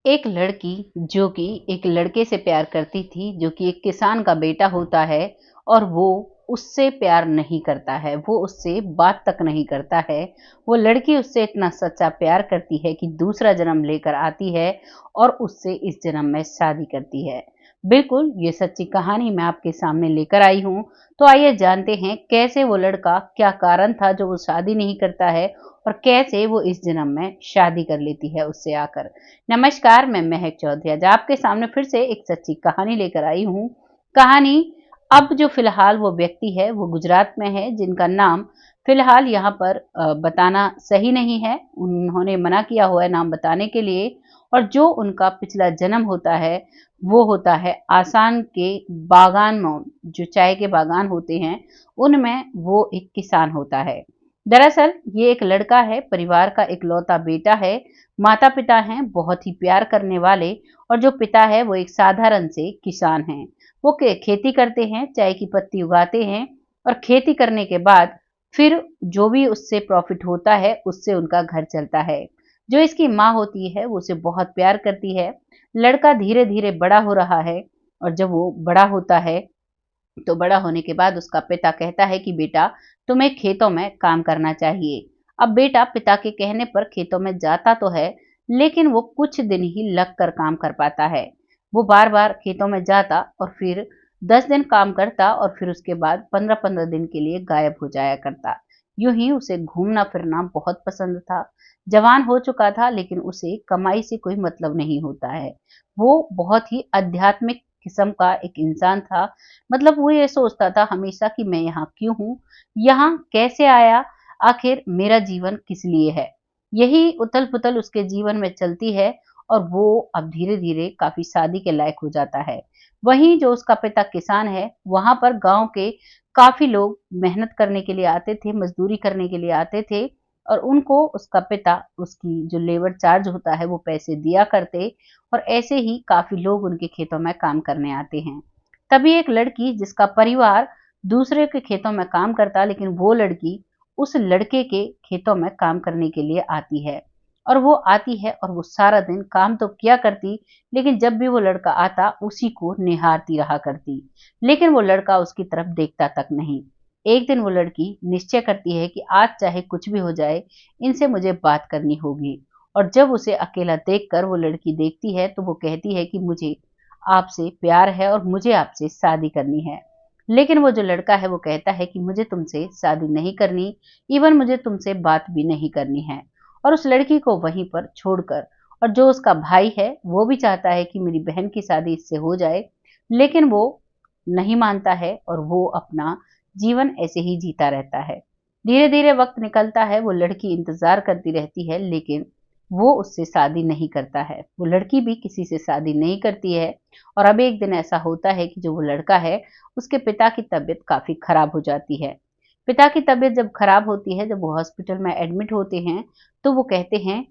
एक लड़की जो कि एक लड़के से प्यार करती थी, जो कि एक किसान का बेटा होता है और वो उससे प्यार नहीं करता है, वो उससे बात तक नहीं करता है। वो लड़की उससे इतना सच्चा प्यार करती है कि दूसरा जन्म लेकर आती है और उससे इस जन्म में शादी करती है। बिल्कुल, ये सच्ची कहानी मैं आपके सामने लेकर आई हूँ। तो आइए जानते हैं कैसे वो लड़का, क्या कारण था जो वो शादी नहीं करता है और कैसे वो इस जन्म में शादी कर लेती है उससे आकर। नमस्कार, मैं महक चौधरी आज आपके सामने फिर से एक सच्ची कहानी लेकर आई हूँ। कहानी अब जो फिलहाल वो व्यक्ति है वो गुजरात में है, जिनका नाम फिलहाल यहाँ पर बताना सही नहीं है। उन्होंने मना किया हुआ है नाम बताने के लिए। और जो उनका पिछला जन्म होता है वो होता है आसाम के बागान में, जो चाय के बागान होते हैं उनमें वो एक किसान होता है। दरअसल ये एक लड़का है, परिवार का इकलौता बेटा है। माता पिता हैं बहुत ही प्यार करने वाले, और जो पिता है वो एक साधारण से किसान हैं। वो खेती करते हैं, चाय की पत्ती उगाते हैं और खेती करने के बाद फिर जो भी उससे प्रॉफिट होता है उससे उनका घर चलता है। जो इसकी माँ होती है वो उसे बहुत प्यार करती है। लड़का धीरे धीरे बड़ा हो रहा है, और जब वो बड़ा होता है तो बड़ा होने के बाद उसका पिता कहता है कि बेटा, तुम्हें खेतों में काम करना चाहिए। अब बेटा पिता के कहने पर खेतों में जाता तो है, लेकिन वो कुछ दिन ही लग कर काम कर पाता है। वो बार बार खेतों में जाता और फिर 10 दिन काम करता और फिर उसके बाद 15-15 दिन के लिए गायब हो जाया करता। यूं ही उसे घूमना फिरना बहुत पसंद था। जवान हो चुका था, लेकिन उसे कमाई से कोई मतलब नहीं होता है। वो बहुत ही आध्यात्मिक किस्म का एक इंसान था। मतलब वो ये सोचता था हमेशा कि मैं यहाँ क्यों हूँ, यहाँ कैसे आया, आखिर मेरा जीवन किस लिए है। यही उथल पुथल उसके जीवन में चलती है, और वो अब धीरे धीरे काफी शादी के लायक हो जाता है। वहीं जो उसका पिता किसान है, वहां पर गांव के काफी लोग मेहनत करने के लिए आते थे, मजदूरी करने के लिए आते थे, और उनको उसका पिता उसकी जो लेबर चार्ज होता है वो पैसे दिया करते। और ऐसे ही काफी लोग उनके खेतों में काम करने आते हैं। तभी एक लड़की, जिसका परिवार दूसरे के खेतों में काम करता, लेकिन वो लड़की उस लड़के के खेतों में काम करने के लिए आती है। और वो आती है और वो सारा दिन काम तो किया करती, लेकिन जब भी वो लड़का आता उसी को निहारती रहा करती। लेकिन वो लड़का उसकी तरफ देखता तक नहीं। एक दिन वो लड़की निश्चय करती है कि आज चाहे कुछ भी हो जाए, इनसे मुझे बात करनी होगी। और जब उसे अकेला देखकर वो लड़की देखती है तो वो कहती है कि मुझे आपसे प्यार है और मुझे आपसे शादी करनी है। लेकिन वो जो लड़का है वो कहता है कि मुझे तुमसे शादी नहीं करनी, इवन मुझे तुमसे बात भी नहीं करनी है। और उस लड़की को वहीं पर छोड़कर, और जो उसका भाई है वो भी चाहता है कि मेरी बहन की शादी इससे हो जाए, लेकिन वो नहीं मानता है और वो अपना जीवन ऐसे ही जीता रहता है। धीरे धीरे वक्त निकलता है, वो लड़की इंतजार करती रहती है, लेकिन वो उससे शादी नहीं करता है। वो लड़की भी किसी से शादी नहीं करती है। और अब एक दिन ऐसा होता है कि जो वो लड़का है, उसके पिता की तबीयत काफी खराब हो जाती है। पिता की तबीयत जब खराब होती है, जब वो हॉस्पिटल में एडमिट होते हैं, तो वो कहते हैं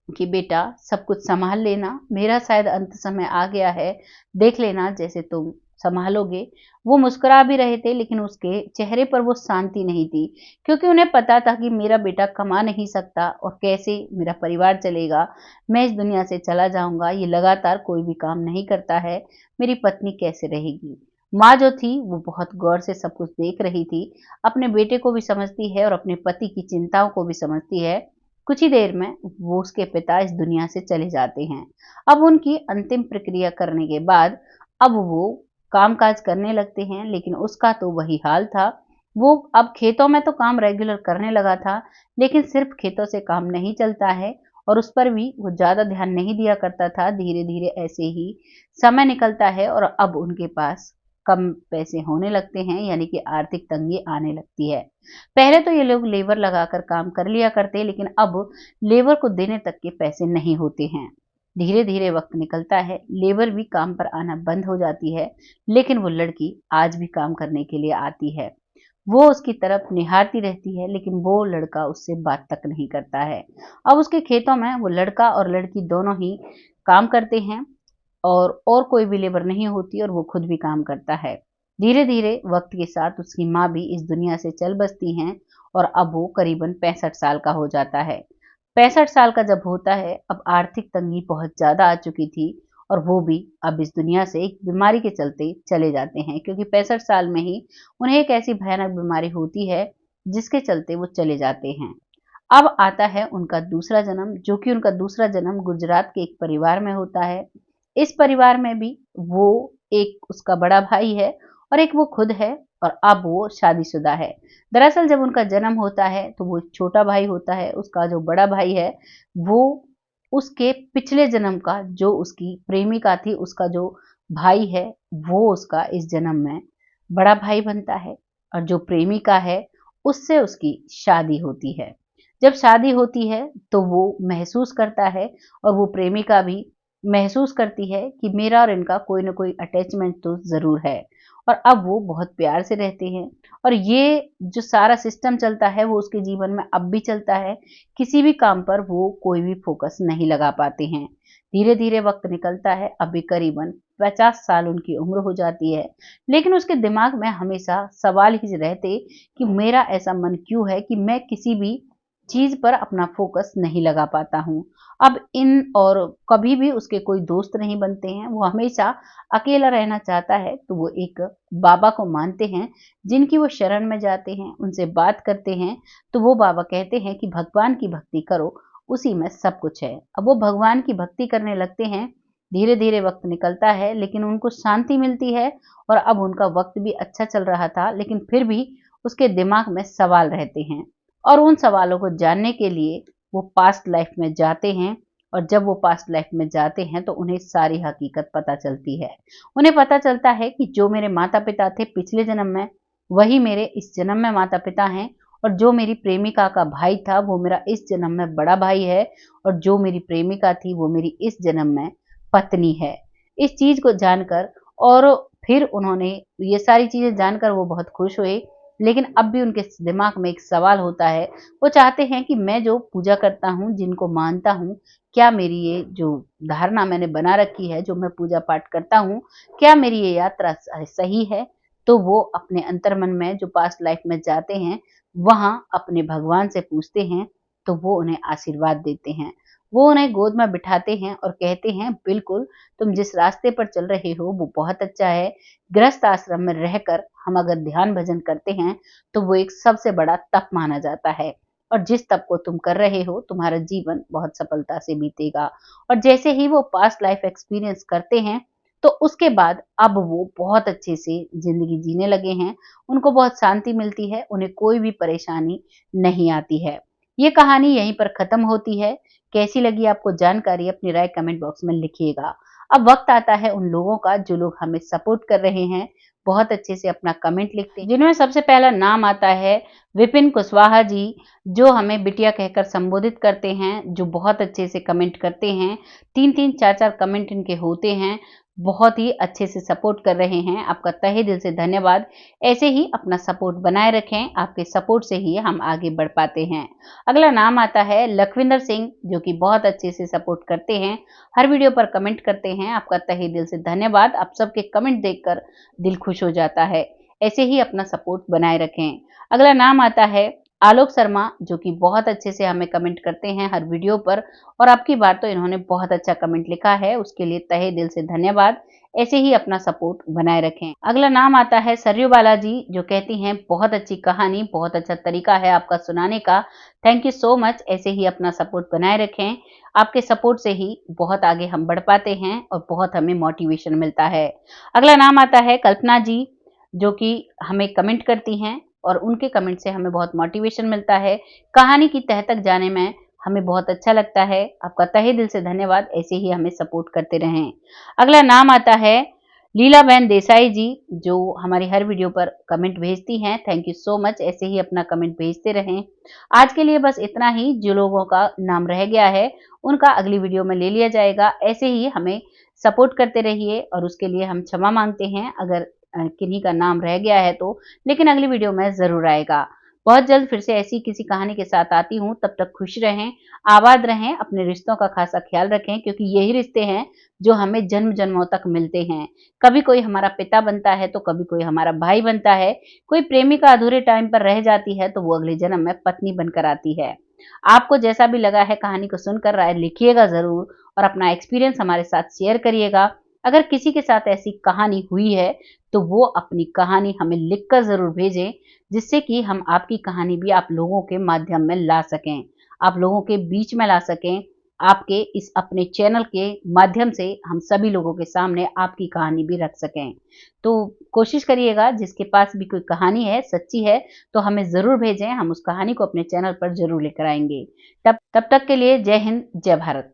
कि बेटा, सब कुछ संभाल लेना, मेरा शायद अंत समय आ गया है, देख लेना जैसे तुम संभालोगे। वो मुस्कुरा भी रहे थे, लेकिन उसके चेहरे पर वो शांति नहीं थी, क्योंकि उन्हें पता था कि मेरा बेटा कमा नहीं सकता और कैसे मेरा परिवार चलेगा। मैं इस दुनिया से चला जाऊंगा, ये लगातार कोई भी काम नहीं करता है, मेरी पत्नी कैसे रहेगी। माँ जो थी वो बहुत गौर से सब कुछ देख रही थी, अपने बेटे को भी समझती है और अपने पति की चिंताओं को भी समझती है। कुछ ही देर में वो उसके पिता इस दुनिया से चले जाते हैं। अब उनकी अंतिम प्रक्रिया करने के बाद अब वो काम-काज करने लगते हैं, लेकिन उसका तो वही हाल था। वो अब खेतों में तो काम रेगुलर करने लगा था, लेकिन सिर्फ खेतों से काम नहीं चलता है, और उस पर भी वो ज़्यादा ध्यान नहीं दिया करता था। धीरे-धीरे ऐसे ही समय निकलता है और अब उनके पास कम पैसे होने लगते हैं, यानी कि आर्थिक तंगी आने लगती है। पहले तो ये लोग लेबर लगाकर काम कर लिया करते, लेकिन अब लेबर को देने तक के पैसे नहीं होते हैं। धीरे धीरे वक्त निकलता है, लेबर भी काम पर आना बंद हो जाती है, लेकिन वो लड़की आज भी काम करने के लिए आती है। वो उसकी तरफ निहारती रहती है, लेकिन वो लड़का उससे बात तक नहीं करता है। अब उसके खेतों में वो लड़का और लड़की दोनों ही काम करते हैं, और कोई भी लेबर नहीं होती, और वो खुद भी काम करता है। धीरे धीरे वक्त के साथ उसकी माँ भी इस दुनिया से चल बसती हैं, और अब वो करीबन 65 साल का हो जाता है। 65 साल का जब होता है, अब आर्थिक तंगी बहुत ज़्यादा आ चुकी थी और वो भी अब इस दुनिया से एक बीमारी के चलते चले जाते हैं, क्योंकि 65 साल में ही उन्हें एक ऐसी भयानक बीमारी होती है जिसके चलते वो चले जाते हैं। अब आता है उनका दूसरा जन्म, जो कि उनका दूसरा जन्म गुजरात के एक परिवार में होता है। इस परिवार में भी वो एक उसका बड़ा भाई है और एक वो खुद है, और अब वो शादीशुदा है। दरअसल जब उनका जन्म होता है तो वो एक छोटा भाई होता है, उसका जो बड़ा भाई है वो उसके पिछले जन्म का जो उसकी प्रेमिका थी, उसका जो भाई है वो उसका इस जन्म में बड़ा भाई बनता है, और जो प्रेमिका है उससे उसकी शादी होती है। जब शादी होती है तो वो महसूस करता है, और वो प्रेमिका भी महसूस करती है कि मेरा और इनका कोई ना कोई अटैचमेंट तो ज़रूर है, और अब वो बहुत प्यार से रहते हैं। और ये जो सारा सिस्टम चलता है वो उसके जीवन में अब भी चलता है। किसी भी काम पर वो कोई भी फोकस नहीं लगा पाते हैं। धीरे-धीरे वक़्त निकलता है, अभी करीबन 50 साल उनकी उम्र हो जाती है, लेकिन उसके दिमाग में हमेशा सवाल ही रहते कि मेरा ऐसा मन क्यों है कि मैं किसी भी चीज़ पर अपना फ़ोकस नहीं लगा पाता हूँ। अब इन और कभी भी उसके कोई दोस्त नहीं बनते हैं, वो हमेशा अकेला रहना चाहता है, तो वो एक बाबा को मानते हैं, जिनकी वो शरण में जाते हैं, उनसे बात करते हैं, तो वो बाबा कहते हैं कि भगवान की भक्ति करो, उसी में सब कुछ है। अब वो भगवान की भक्ति करने लगते हैं, धीरे-धीरे वक़्त निकलता है, लेकिन उनको शांति मिलती है, और अब उनका वक़्त भी अच्छा चल रहा था, लेकिन फिर भी उसके दिमाग में सवाल रहते हैं। और उन सवालों को जानने के लिए वो पास्ट लाइफ में जाते हैं, और जब वो पास्ट लाइफ में जाते हैं तो उन्हें सारी हकीकत पता चलती है। उन्हें पता चलता है कि जो मेरे माता-पिता थे पिछले जन्म में, वही मेरे इस जन्म में माता-पिता हैं, और जो मेरी प्रेमिका का भाई था वो मेरा इस जन्म में बड़ा भाई है, और जो मेरी प्रेमिका थी वो मेरी इस जन्म में पत्नी है। इस चीज़ को जानकर, और फिर उन्होंने ये सारी चीज़ें जानकर वो बहुत खुश हुए, लेकिन अब भी उनके दिमाग में एक सवाल होता है। वो चाहते हैं कि मैं जो पूजा करता हूँ, जिनको मानता हूँ, क्या मेरी ये जो धारणा मैंने बना रखी है, जो मैं पूजा पाठ करता हूँ, क्या मेरी ये यात्रा सही है? तो वो अपने अंतर्मन में जो पास्ट लाइफ में जाते हैं, वहाँ अपने भगवान से पूछते हैं, तो वो उन्हें आशीर्वाद देते हैं। वो उन्हें गोद में बिठाते हैं और कहते हैं, बिल्कुल, तुम जिस रास्ते पर चल रहे हो वो बहुत अच्छा है। गृहस्थ आश्रम में रहकर हम अगर ध्यान भजन करते हैं, तो वो एक सबसे बड़ा तप माना जाता है, और जिस तप को तुम कर रहे हो, तुम्हारा जीवन बहुत सफलता से बीतेगा। और जैसे ही वो पास्ट लाइफ एक्सपीरियंस करते हैं, तो उसके बाद अब वो बहुत अच्छे से ज़िंदगी जीने लगे हैं। उनको बहुत शांति मिलती है, उन्हें कोई भी परेशानी नहीं आती है। ये कहानी यहीं पर खत्म होती है। कैसी लगी आपको जानकारी, अपनी राय कमेंट बॉक्स में लिखिएगा। अब वक़्त आता है उन लोगों का जो लोग हमें सपोर्ट कर रहे हैं, बहुत अच्छे से अपना कमेंट लिखते हैं, जिनमें सबसे पहला नाम आता है विपिन कुशवाहा जी, जो हमें बिटिया कहकर संबोधित करते हैं, जो बहुत अच्छे से कमेंट करते हैं। 3-3 4-4 कमेंट इनके होते हैं, बहुत ही अच्छे से सपोर्ट कर रहे हैं। आपका तहे दिल से धन्यवाद। ऐसे ही अपना सपोर्ट बनाए रखें, आपके सपोर्ट से ही हम आगे बढ़ पाते हैं। अगला नाम आता है लखविंदर सिंह, जो कि बहुत अच्छे से सपोर्ट करते हैं, हर वीडियो पर कमेंट करते हैं। आपका तहे दिल से धन्यवाद। आप सबके कमेंट देखकर दिल खुश हो जाता है। ऐसे ही अपना सपोर्ट बनाए रखें। अगला नाम आता है आलोक शर्मा, जो कि बहुत अच्छे से हमें कमेंट करते हैं हर वीडियो पर, और अब की बार तो इन्होंने बहुत अच्छा कमेंट लिखा है, उसके लिए तहे दिल से धन्यवाद। ऐसे ही अपना सपोर्ट बनाए रखें। अगला नाम आता है सरयू बालाजी, जो कहती हैं बहुत अच्छी कहानी, बहुत अच्छा तरीका है आपका सुनाने का, थैंक यू सो मच। ऐसे ही अपना सपोर्ट बनाए रखें। आपके सपोर्ट से ही बहुत आगे हम बढ़ पाते हैं और बहुत हमें मोटिवेशन मिलता है। अगला नाम आता है कल्पना जी, जो कि हमें कमेंट करती हैं, और उनके कमेंट से हमें बहुत मोटिवेशन मिलता है। कहानी की तह तक जाने में हमें बहुत अच्छा लगता है। आपका तहे दिल से धन्यवाद। ऐसे ही हमें सपोर्ट करते रहें। अगला नाम आता है लीलाबेन देसाई जी, जो हमारी हर वीडियो पर कमेंट भेजती हैं, थैंक यू सो मच। ऐसे ही अपना कमेंट भेजते रहें। आज के लिए बस इतना ही। जो लोगों का नाम रह गया है, उनका अगली वीडियो में ले लिया जाएगा। ऐसे ही हमें सपोर्ट करते रहिए, और उसके लिए हम क्षमा मांगते हैं अगर किन्हीं का नाम रह गया है तो, लेकिन अगली वीडियो में ज़रूर आएगा। बहुत जल्द फिर से ऐसी किसी कहानी के साथ आती हूँ। तब तक खुश रहें, आबाद रहें, अपने रिश्तों का खासा ख्याल रखें, क्योंकि यही रिश्ते हैं जो हमें जन्म-जन्मों तक मिलते हैं। कभी कोई हमारा पिता बनता है, तो कभी कोई हमारा भाई बनता है। कोई प्रेमिका अधूरे टाइम पर रह जाती है, तो वो अगले जन्म में पत्नी बनकर आती है। आपको जैसा भी लगा है कहानी को सुनकर राय लिखिएगा ज़रूर और अपना एक्सपीरियंस हमारे साथ शेयर करिएगा। अगर किसी के साथ ऐसी कहानी हुई है, तो वो अपनी कहानी हमें लिखकर ज़रूर भेजें, जिससे कि हम आपकी कहानी भी आप लोगों के माध्यम में ला सकें, आप लोगों के बीच में ला सकें। आपके इस अपने चैनल के माध्यम से हम सभी लोगों के सामने आपकी कहानी भी रख सकें। तो कोशिश करिएगा, जिसके पास भी कोई कहानी है, सच्ची है, तो हमें ज़रूर भेजें, हम उस कहानी को अपने चैनल पर ज़रूर लेकर आएँगे। तब तक के लिए जय हिंद, जय भारत।